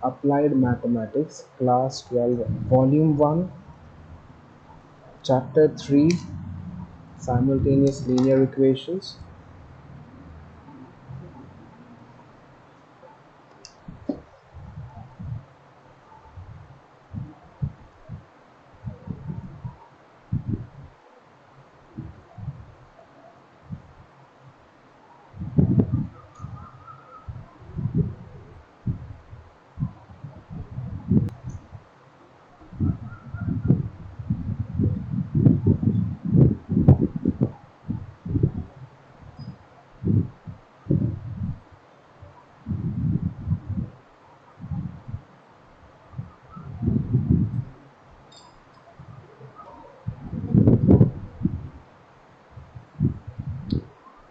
Applied Mathematics, Class 12, Volume 1, Chapter 3, Simultaneous Linear Equations.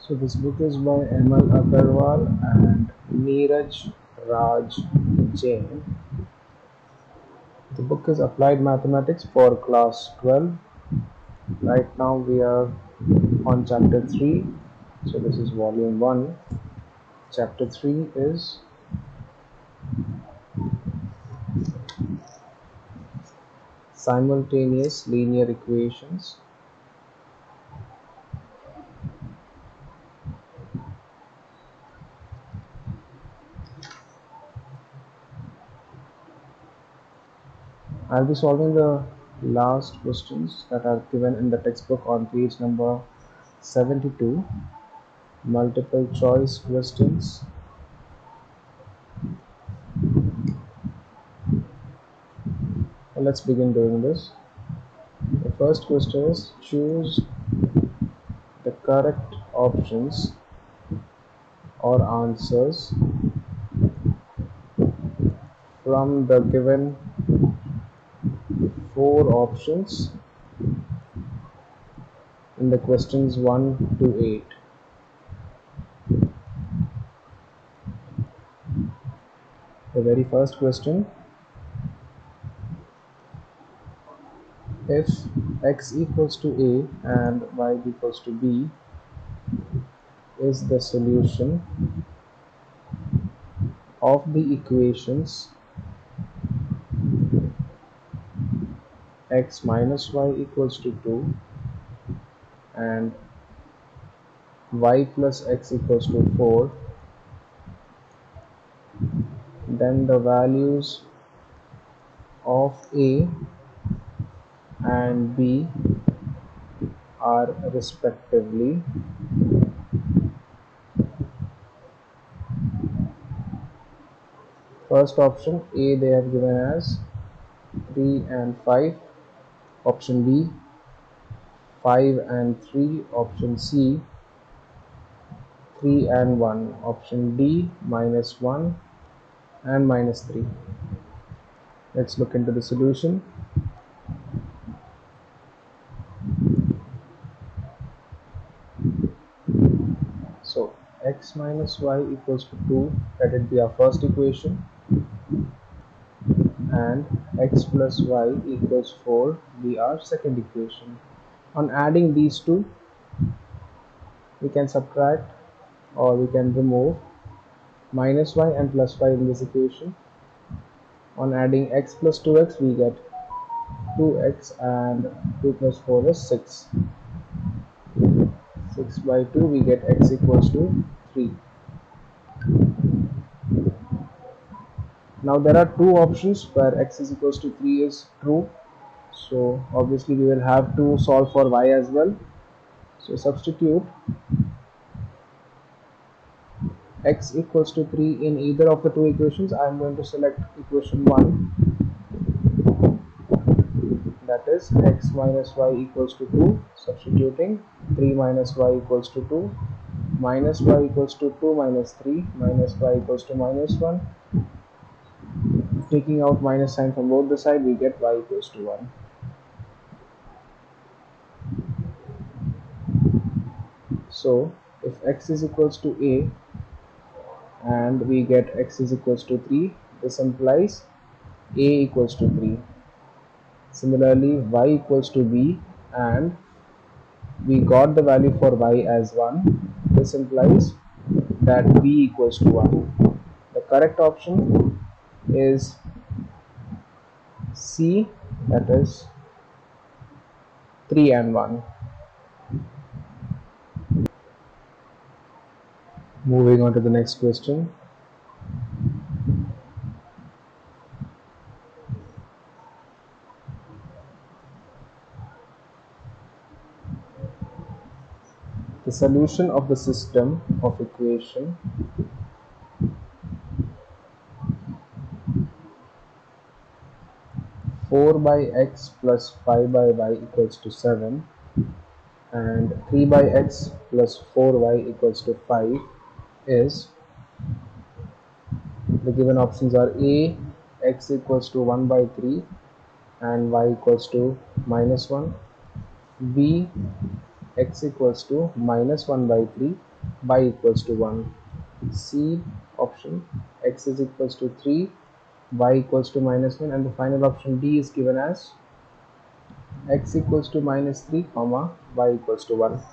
So this book is by Amal Agarwal and Neeraj Raj Jain. The book is Applied Mathematics for Class 12. Right now we are on Chapter 3. So this is Volume 1. Chapter 3 is Simultaneous Linear Equations. I'll be solving the last questions that are given in the textbook on page number 72, multiple choice questions. Well, let's begin doing this. The first question is choose the correct options or answers from the given 4 options in the questions 1 to 8. The very first question, if x equals to a and y equals to b is the solution of the equations x minus y equals to 2 and y plus x equals to 4, then the values of a and b are respectively first option a they have given as 3 and 5, option b 5 and 3, option c 3 and 1, option d minus 1 and minus 3. Let's look into the solution. So x minus y equals to 2, let it be our first equation, and x plus y equals 4 be our second equation. On adding these two, we can subtract or we can remove minus y and plus y in this equation. On adding x plus 2x, we get 2x and 2 plus 4 is 6. 6 by 2, we get x equals to 3. Now there are two options where x is equals to 3 is true. So obviously we will have to solve for y as well. So substitute x equals to 3 in either of the two equations. I am going to select equation 1, that is x minus y equals to 2, substituting 3 minus y equals to 2, minus y equals to 2 minus 3, minus y equals to minus 1. Taking out minus sign from both the sides, we get y equals to 1. So if x is equals to a and we get x is equals to 3, this implies a equals to 3. Similarly, y equals to b and we got the value for y as 1. This implies that b equals to 1. The correct option is C, that is 3 and 1. Moving on to the next question. The solution of the system of equation 4 by x plus 5 by y equals to 7 and 3 by x plus 4y equals to 5 is, the given options are A, x equals to 1 by 3 and y equals to minus 1, B, x equals to minus 1 by 3, y equals to 1, C option, x is equals to 3, y equals to minus 1, and the final option D is given as x equals to minus 3 comma y equals to 1.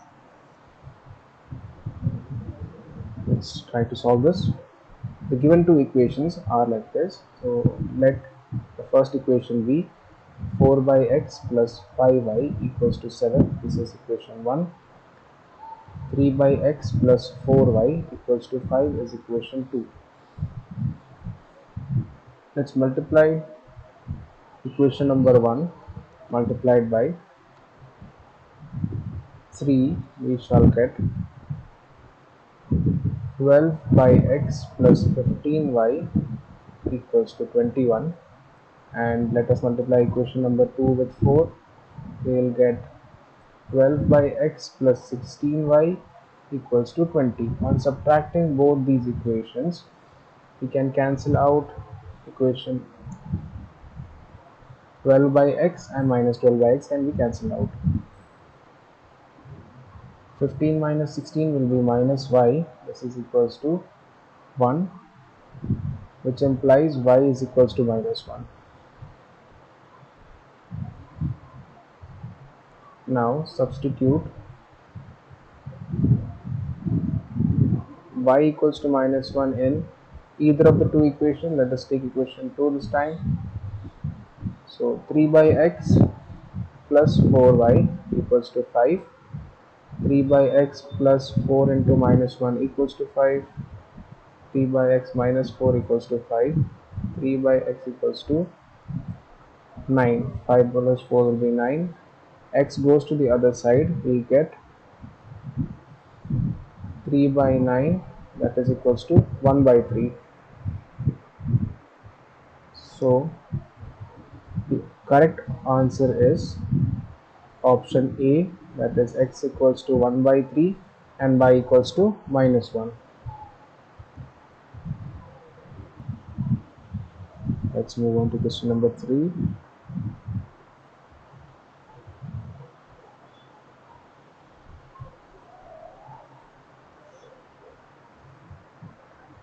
Let's try to solve this. The given two equations are like this. So let the first equation be 4 by x plus 5y equals to 7. This is equation 1. 3 by x plus 4y equals to 5 is equation 2. Let's multiply equation number 1 multiplied by 3. We shall get 12 by x plus 15y equals to 21, and let us multiply equation number 2 with 4. We will get 12 by x plus 16y equals to 20. On subtracting both these equations, we can cancel out equation 12 by x and minus 12 by x can be cancelled out. 15 minus 16 will be minus y. This is equals to 1, which implies y is equals to minus 1. Now substitute y equals to minus 1 in either of the two equations. Let us take equation 2 this time. So 3 by x plus 4y equals to 5. 3 by x plus 4 into minus 1 equals to 5. 3 by x minus 4 equals to 5. 3 by x equals to 9. 5 plus 4 will be 9. X goes to the other side. We get 3 by 9, that is equals to 1 by 3. So the correct answer is option A, that is x equals to 1 by 3 and y equals to minus 1. Let's move on to question number 3.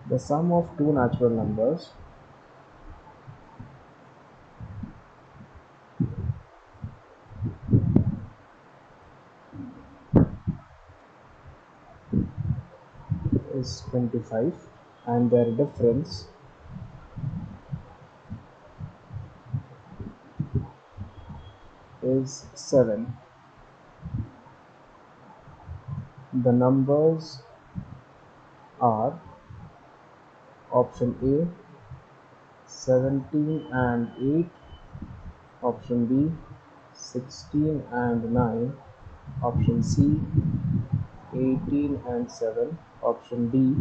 The sum of two natural numbers is 25 and their difference is 7. The numbers are option A 17 and 8, option B 16 and 9, option C 18 and 7, option D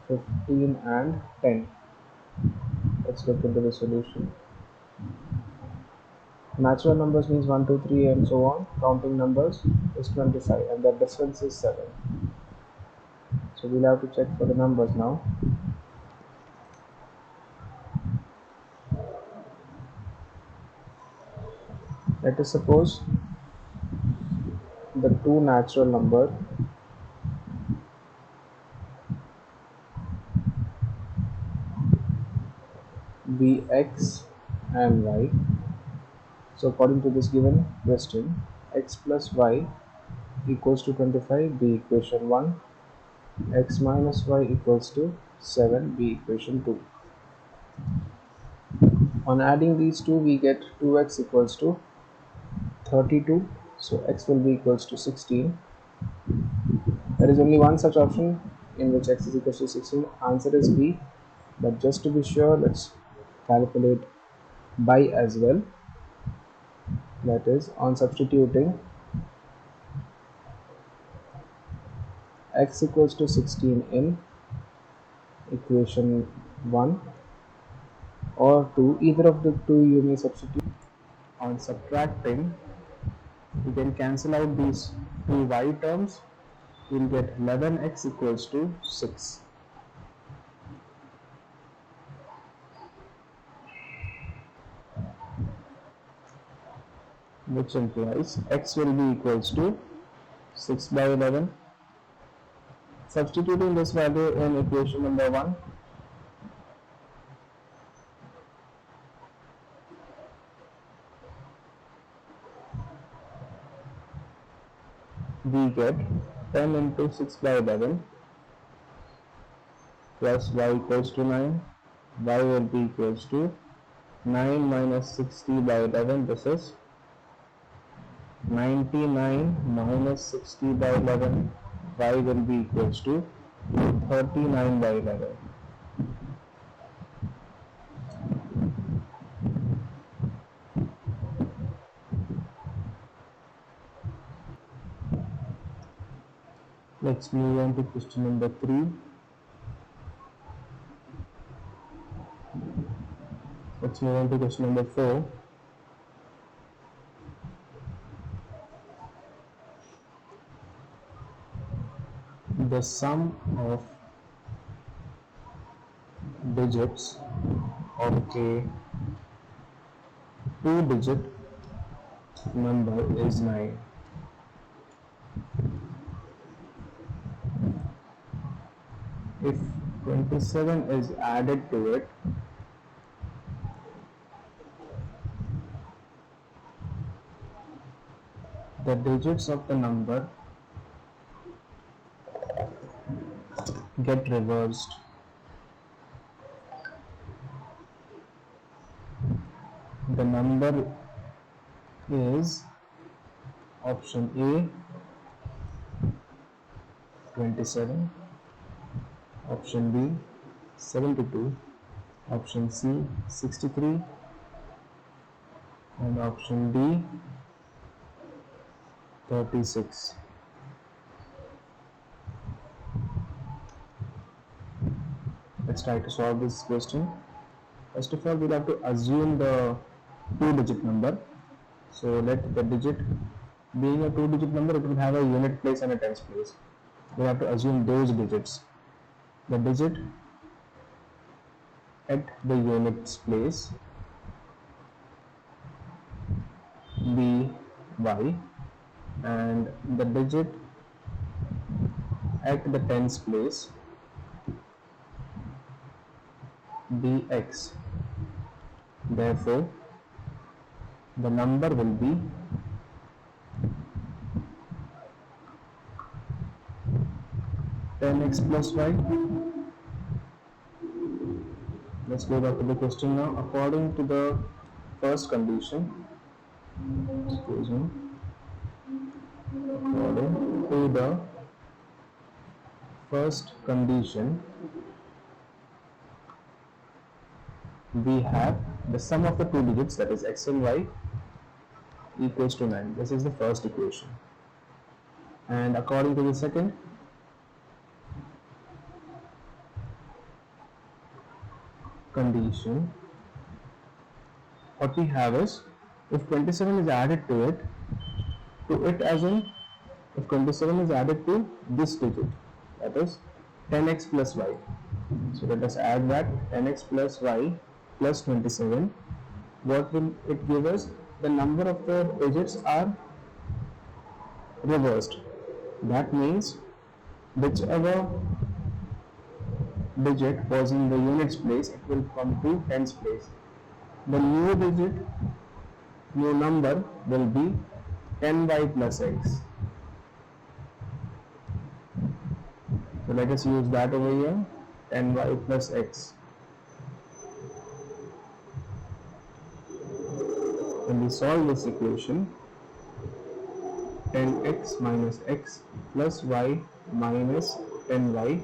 15 and 10. Let's look into the solution. Natural numbers means 1, 2, 3 and so on. Counting numbers is 25 and the difference is 7. So we'll have to check for the numbers now. Let us suppose the two natural number be x and y. So according to this given question, x plus y equals to 25 be equation 1, x minus y equals to 7 be equation 2. On adding these two, we get 2x equals to 32. So x will be equals to 16. There is only one such option in which x is equals to 16. Answer is B. But just to be sure, let's calculate by as well. That is, on substituting x equals to 16 in equation 1 or 2, either of the two you may substitute. On subtracting, you can cancel out these two y terms. You'll get 11x equals to 6, which implies x will be equals to 6 by 11. Substituting this value in equation number 1, we get 10 into 6 by 11 plus y equals to 9. Y will be equals to 9 minus 60 by 11. This is 99 minus 60 by 11. Y will be equals to 39 by 11. Let's move on to question number 3. Let's move on to question number 4. The sum of digits of a two-digit number is 9. If 27 is added to it, the digits of the number get reversed. The number is option A 27, option B 72, option C 63, and option D 36. Let's try to solve this question. First of all, we'll have to assume the two-digit number. So let the digit, being a two-digit number, it will have a unit place and a tens place. We have to assume those digits. The digit at the units place be y, and the digit at the tens place be x. Therefore, the number will be 10x plus y. Let's go back to the question now. According to the first condition, according to the first condition, we have the sum of the two digits, that is x and y, equals to 9. This is the first equation. And according to the second, condition, what we have is, if 27 is added to it as in, if 27 is added to this digit, that is 10x plus y. So let us add that 10x plus y plus 27. What will it give us? The number of the digits are reversed. That means whichever digit was in the units place, it will come to tens place. The new digit, new number will be 10y plus x. So let us use that over here, 10y plus x. When we solve this equation, 10x minus x plus y minus 10y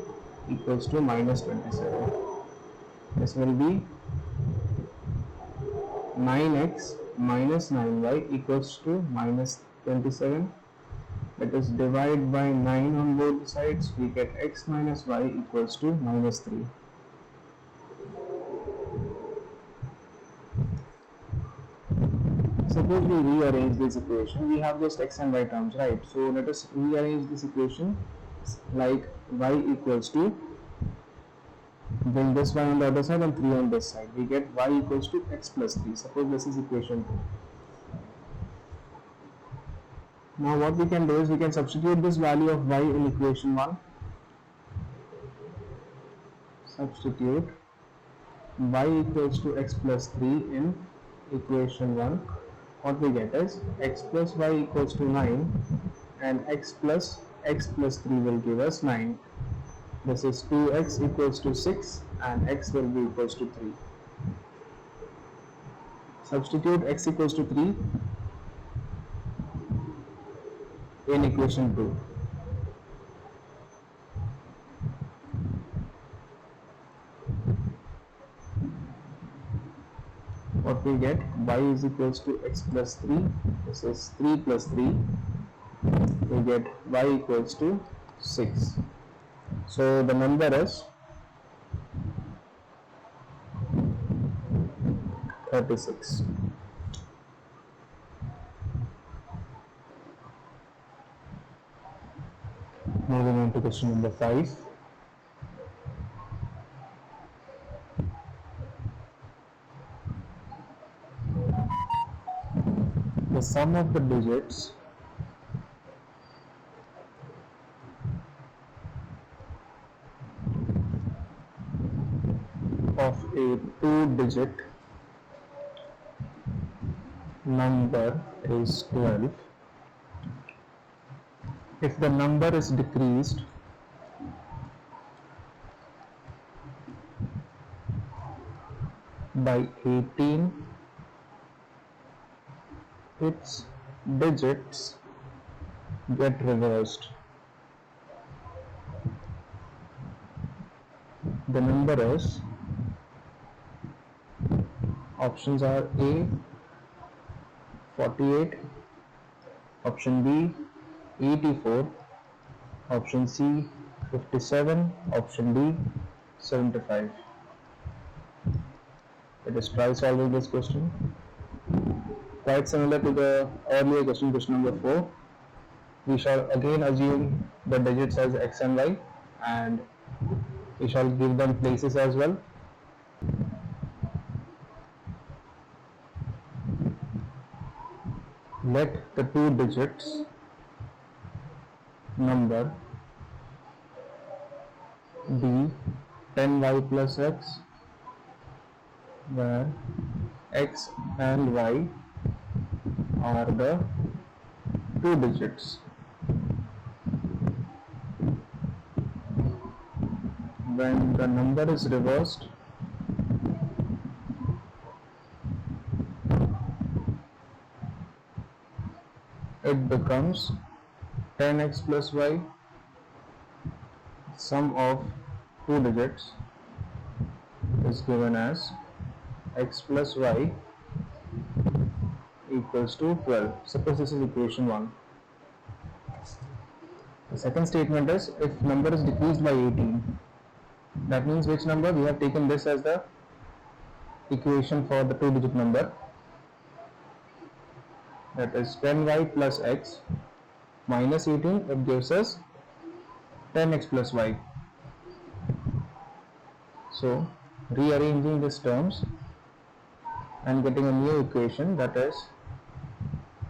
equals to minus 27. This will be 9x minus 9y equals to minus 27. Let us divide by 9 on both sides. We get x minus y equals to minus 3. Suppose we rearrange this equation. We have just x and y terms, right? So let us rearrange this equation like y equals to, bring this y on the other side and 3 on this side. We get y equals to x plus 3. Suppose this is equation 2. Now what we can do is we can substitute this value of y in equation 1. Substitute y equals to x plus 3 in equation 1. What we get is x plus y equals to 9 and x plus 3 will give us 9. This is 2x equals to 6 and x will be equals to 3. Substitute x equals to 3 in equation 2. What we get, y is equals to x plus 3. This is 3 plus 3. We get y equals to 6. So the number is 36. Moving on to question number 5. The sum of the digits of a 2-digit number is 12 if the number is decreased by 18, its digits get reversed. The number is, options are A 48, option B 84, option C 57, option D 75. Let us try solving this question. Quite similar to the earlier question, question number 4. We shall again assume the digits as x and y, and we shall give them places as well. Let the 2 digits number be 10y plus x, where x and y are the 2 digits. When the number is reversed, it becomes 10x plus y. Sum of 2 digits is given as x plus y equals to 12. Suppose this is equation 1. The second statement is, if number is decreased by 18, that means which number? We have taken this as the equation for the 2-digit number, that is 10y plus x minus 18, it gives us 10x plus y. So rearranging these terms and getting a new equation, that is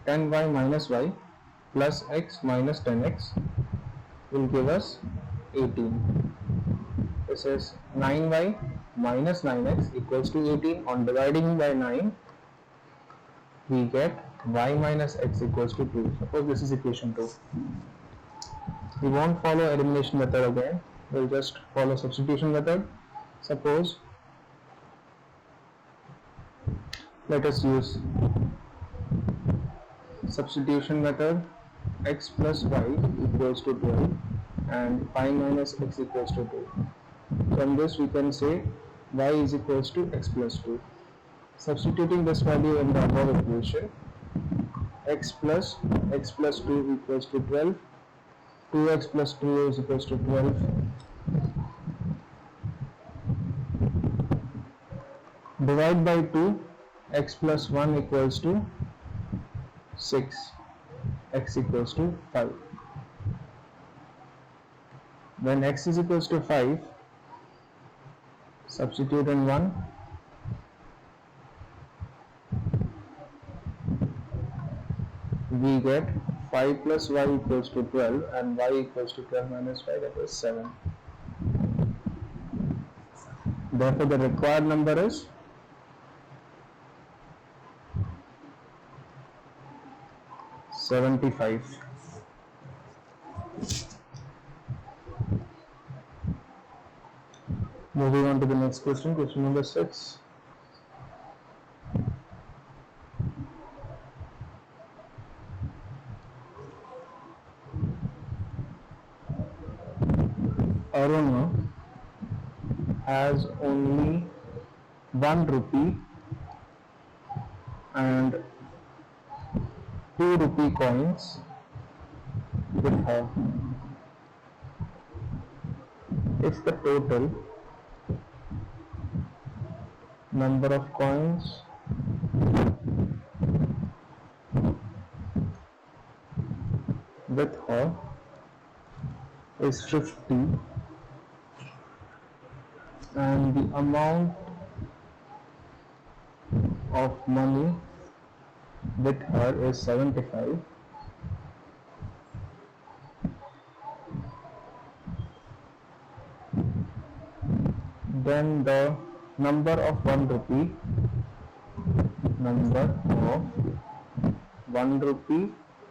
10y minus y plus x minus 10x will give us 18. This is 9y minus 9x equals to 18. On dividing by 9, we get y minus x equals to 2. Suppose this is equation 2. We won't follow elimination method again. We'll just follow substitution method. Suppose, let us use substitution method, x plus y equals to 12 and pi minus x equals to 2. From this we can say y is equals to x plus 2. Substituting this value in the above equation, x plus 2 equals to 12, 2x plus 2 is equals to 12, divide by 2, x plus 1 equals to 6, x equals to 5. When x is equals to 5, substitute in 1, we get 5 plus y equals to 12 and y equals to 12 minus 5, that is 7. Therefore the required number is 75. Moving on to the next question, question number 6. Aruna has only 1 rupee and 2 rupee coins with her. If the total number of coins with her is 50 and the amount of money with her is 75, then the number of 1 rupee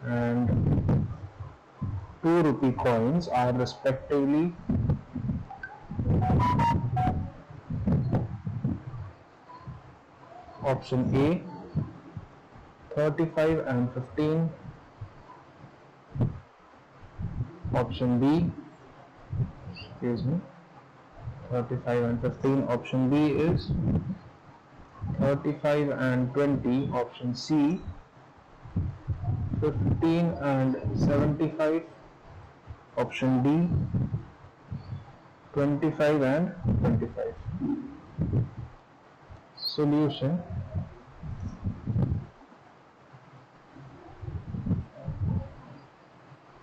and 2 rupee coins are respectively option A 35 and 15, option B 35 and 15, option B is 35 and 20, option C 15 and 75, option D 25 and 25. Solution.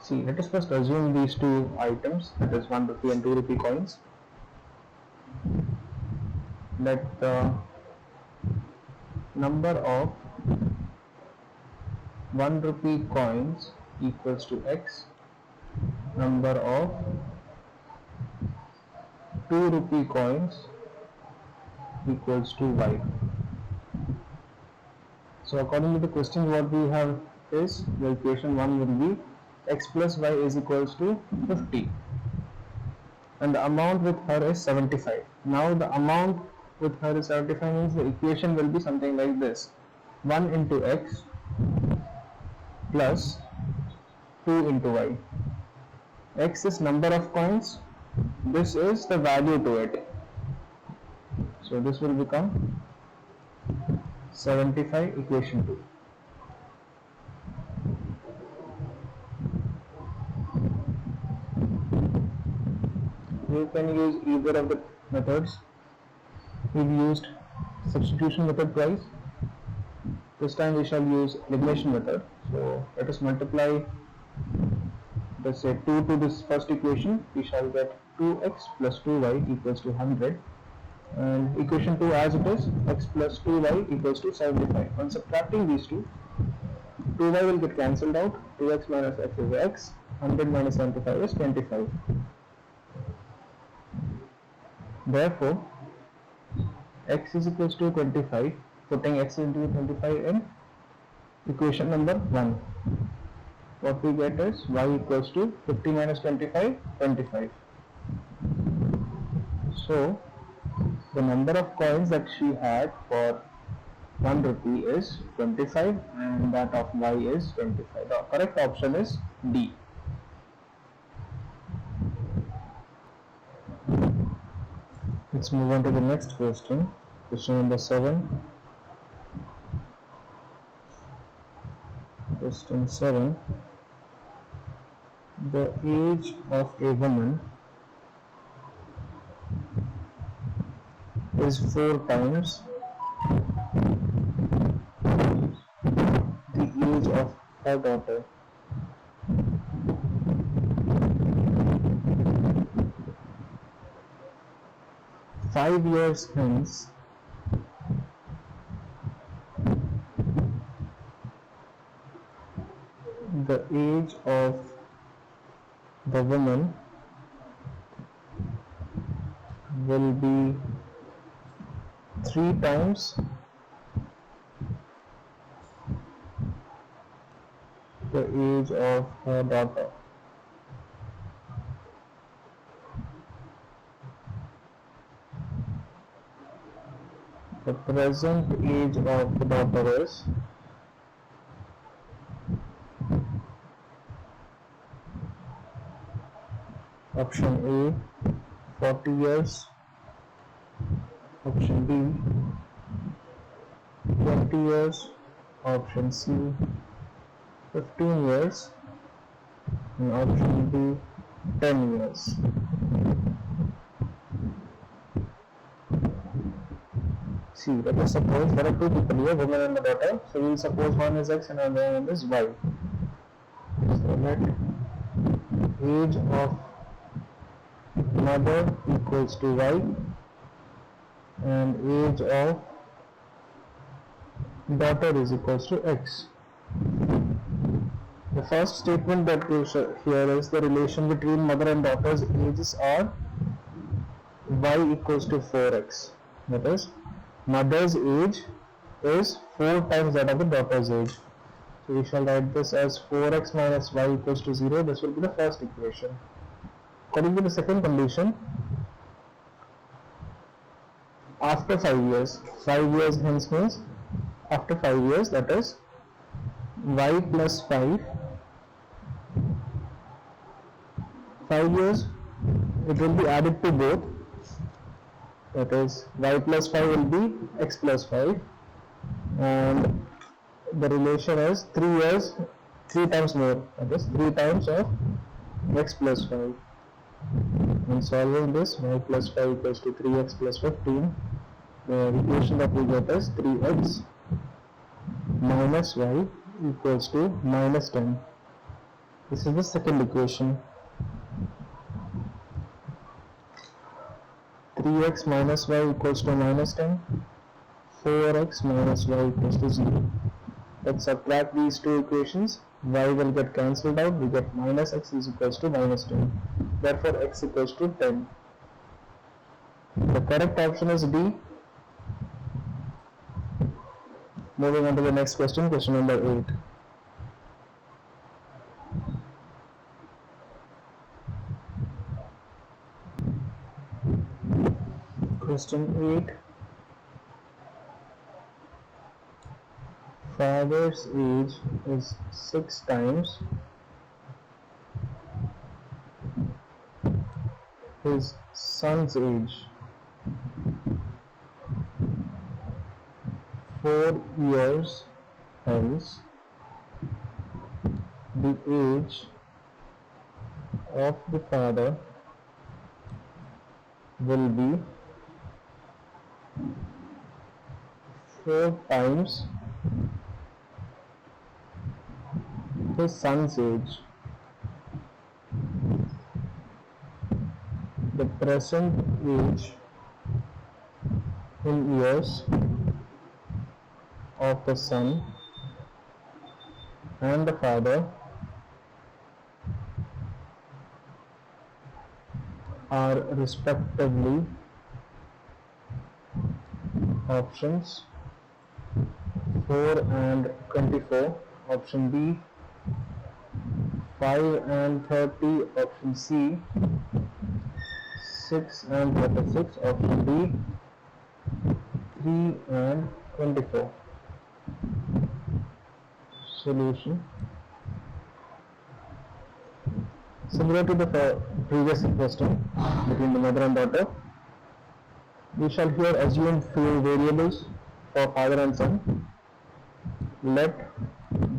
See, let us first assume these two items, that is 1 rupee and 2 rupee coins. Let the number of 1 rupee coins equals to x, number of 2 rupee coins equals to y. So according to the question, what we have is the equation 1 will be x plus y is equals to 50 and the amount with her is 75. Now the amount with her is 75 means the equation will be something like this: 1 into x plus 2 into y. X is number of coins, this is the value to it, so this will become 75 equation 2. You can use either of the methods. We've used substitution method twice. This time we shall use elimination method. So let us multiply, let's say 2 to this first equation. We shall get 2x plus 2y equals to 100, and equation 2 as it is, x plus 2y equals to 75. On subtracting these two, 2y will get cancelled out, 2x minus x is x, 100 minus 75 is 25. Therefore, x is equals to 25, putting x into 25 in equation number 1. What we get is y equals to 50 minus 25, 25. So, the number of coins that she had for 1 rupee is 25 and that of Y is 25. The correct option is D. Let's move on to the next question. Question number 7. Question 7. The age of a woman is 4 times the age of her daughter. Five years hence, the age of the woman will be 3 times the age of her daughter. The present age of the daughter is option A 40 years, option B 20 years, option C 15 years, and option D 10 years. See, let us suppose there are two people here, woman and a daughter. So we will suppose one is X and another one is Y. So let age of mother equals to Y and age of daughter is equals to X. The first statement that we show here is the relation between mother and daughter's ages are Y equals to 4X. That is, mother's age is 4 times that of the daughter's age. So we shall write this as 4x minus y equals to 0. This will be the first equation. According to the second condition, after 5 years, 5 years hence means after 5 years, that is y plus 5, 5 years it will be added to both, that is y plus 5 will be x plus 5 and the relation is 3 years, 3 times more, that is 3 times of x plus 5. In solving this, y plus 5 equals to 3x plus 15, the equation that we get is 3x minus y equals to minus 10. This is the second equation. 3x minus y equals to minus 10, 4x minus y equals to 0. Let's subtract these two equations. Y will get cancelled out. We get minus x is equals to minus 10. Therefore, x equals to 10. The correct option is D. Moving on to the next question, question number 8. Question 8. Father's age is 6 times his son's age. 4 years hence, the age of the father will be 4 times his son's age. The present age in years of the son and the father are respectively options 4 and 24, option B, 5 and 30, option C, 6 and 36, option D, 3 and 24. Solution. Similar to the previous question between the mother and daughter, we shall here assume few variables for father and son. Let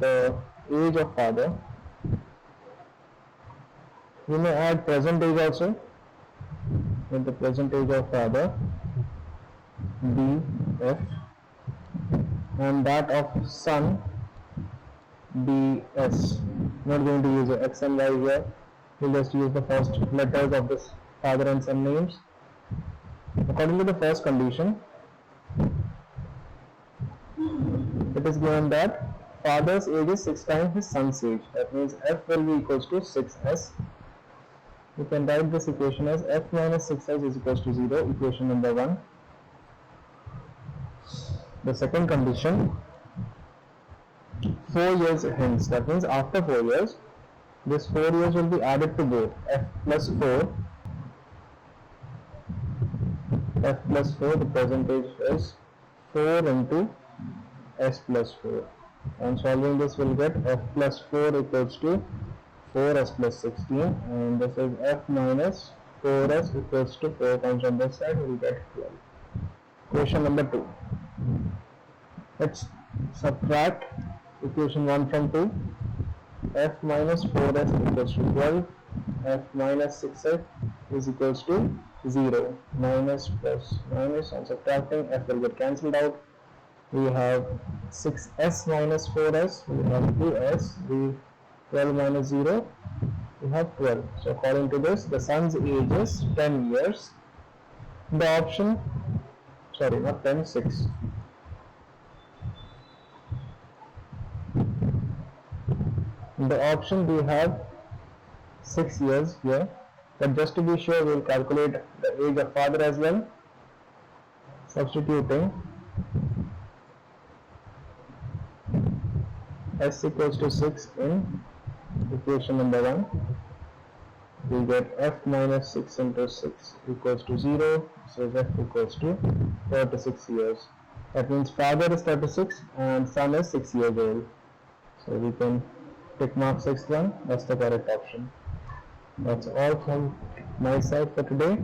the age of father, we may add present age also. Let the present age of father be f, and that of son be s. Not going to use x and y here. We'll just use the first letters of this father and son names. According to the first condition, it is given that father's age is 6 times his son's age. That means f will be equals to 6s. We can write this equation as f minus 6s is equals to 0, equation number 1. The second condition, 4 years hence, that means after 4 years, this 4 years will be added to both f plus 4. F plus 4, the percentage is 4 into s plus 4. And solving this will get f plus 4 equals to 4s plus 16, and this is f minus 4s equals to 4 comes on this side, we will get 12. Question number 2. Let's subtract equation 1 from 2. F minus 4s equals to 12. F minus 6f is equals to 0. Minus plus minus, and subtracting, f will get cancelled out. We have 6s minus 4s, we have 2s, we 12 minus 0, we have 12. So according to this, the son's age is 10 years. The option, sorry, not 10, 6. In the option we have 6 years here, but just to be sure, we will calculate the age of father as well. Substituting s equals to 6 in equation number 1, we get f minus 6 into 6 equals to 0, so f equals to 36 years. That means father is 36 and son is 6 years old. So we can tick mark 6th one, that's the correct option. That's all from my side for today.